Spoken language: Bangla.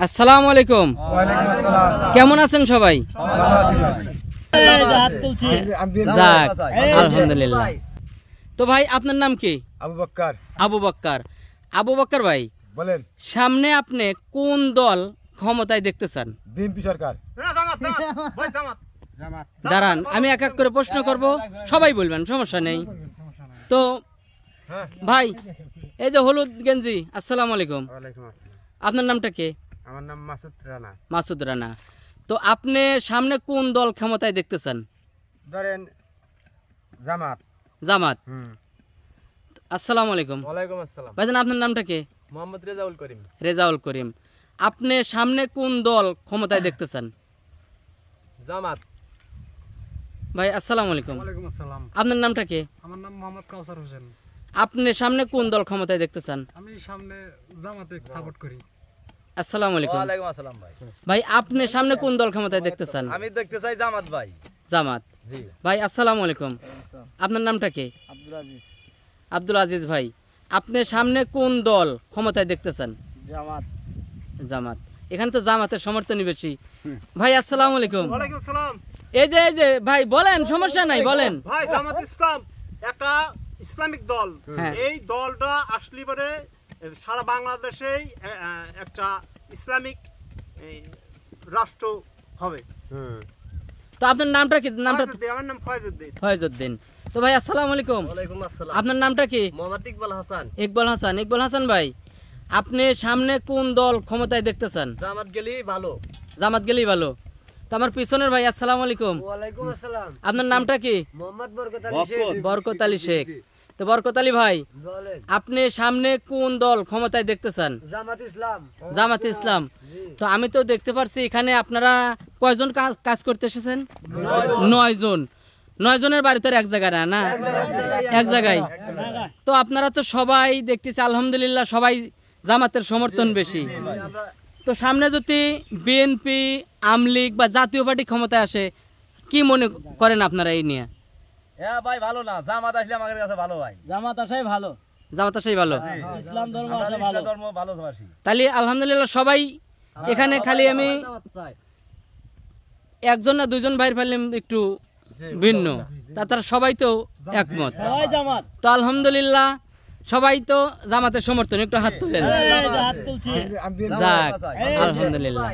আসসালামু আলাইকুম। কেমন আছেন সবাই? যাক আলহামদুলিল্লাহ। তো ভাই আপনার নাম কি? আবু বক্কর। আবু বক্কর। আবু বক্কর ভাই বলেন, সামনে আপনি কোন দল ক্ষমতায় দেখতে চান? বিএনপি সরকার। দাঁড়ান আমি এক এক করে প্রশ্ন করব, সবাই বলবেন, সমস্যা নেই। তো ভাই এই যে হলুদ গেঞ্জি, আসসালামু আলাইকুম। আপনার নামটা কি? আমার নাম মাসুদ রানা। মাসুদ রানা। তো আপনি সামনে কোন দল ক্ষমতায় দেখতে চান? ধরেন জামাত। জামাত। আসসালামু আলাইকুম। ওয়ালাইকুম আসসালাম। ভাইজান আপনার নামটা কি? মোহাম্মদ রেজাউল করিম। রেজাউল করিম। আপনি সামনে কোন দল ক্ষমতায় দেখতে চান? জামাত। ভাই আসসালামু আলাইকুম। ওয়ালাইকুম আসসালাম। আপনার নামটা কি? আমার নাম মোহাম্মদ কাউসার হোসেন। আপনি সামনে কোন দল ক্ষমতায় দেখতে চান? আমি সামনে জামাতে সাপোর্ট করি। আসসালামু আলাইকুম। ওয়ালাইকুম আসসালাম ভাই। ভাই আপনি সামনে কোন দল ক্ষমতায় দেখতে চান? আমি দেখতে চাই জামাত ভাই। জামাত। জি ভাই আসসালামু আলাইকুম। আপনার নামটা কি? আব্দুল আজিজ। আব্দুল আজিজ ভাই, আপনি সামনে কোন দল ক্ষমতায় দেখতে চান? জামাত। জামাত। এখানে তো জামাতের সমর্থনই বেশি। ভাই আসসালামু আলাইকুম। ওয়ালাইকুম আসসালাম। এই যে ভাই বলেন, সমস্যা নাই বলেন। ভাই জামাত ইসলাম একটা ইসলামিক দল। হ্যাঁ। এই দলটা আসলে পরে সারা বাংলাদেশেই একটা ইসলামিক রাষ্ট্র হবে। তো আপনার নামটা কি? নামটা আমার নাম ফয়জউদ্দিন। ফয়জউদ্দিন। তো ভাই আসসালামু আলাইকুম। ওয়ালাইকুম আসসালাম। আপনার নামটা কি? মোহাম্মদ ইকবাল হাসান। ইকবাল হাসান। ইকবাল হাসান ভাই, আপনি সামনে কোন দল ক্ষমতায় দেখতে চান? জামাত গেলেই ভালো। জামাত গেলেই ভালো। তো আমার পিছনের ভাই আসসালামু আলাইকুম। ওয়ালাইকুম আসসালাম। আপনার নামটা কি? মোহাম্মদ বরকত আলী শেখ। বরকত আলী শেখ। তো বরকত আলী ভাই, বলেন। আপনি সামনে কোন দল ক্ষমতায় দেখতে চান? জামাত ইসলাম। জামাত ইসলাম। তো আমি তো দেখতে পারছি এখানে আপনারা কয়জন কাজ করতে এসেছেন? 9 জন। 9 জনের বাড়ি তো এক জায়গায় না, এক জায়গায়। তো আপনারা তো সবাই দেখতেছি আলহামদুলিল্লাহ সবাই জামাতের সমর্থন বেশি। তো সামনে যদি বিএনপি, আমলিগ বা জাতীয় পার্টি ক্ষমতায় আসে, কি মনে করেন আপনারা এই নিয়ে? হ্যাঁ ভাই, ভালো না, জামাত আসলে আমাদের কাছে ভালো ভাই। জামাত আসাই ভালো। জামাত আসাই ভালো। ইসলাম ধর্ম আসে ভালো। ইসলাম ধর্ম ভালোবাসি। তাহলে আলহামদুলিল্লাহ সবাই এখানে, খালি আমি একজন না দুইজন ভাইয়ের ফেললাম একটু ভিন্ন, তাছাড়া সবাই তো একমত। তো আলহামদুলিল্লাহ সবাই তো জামাতের সমর্থন, একটু হাত তুলেন। যাক আলহামদুলিল্লাহ।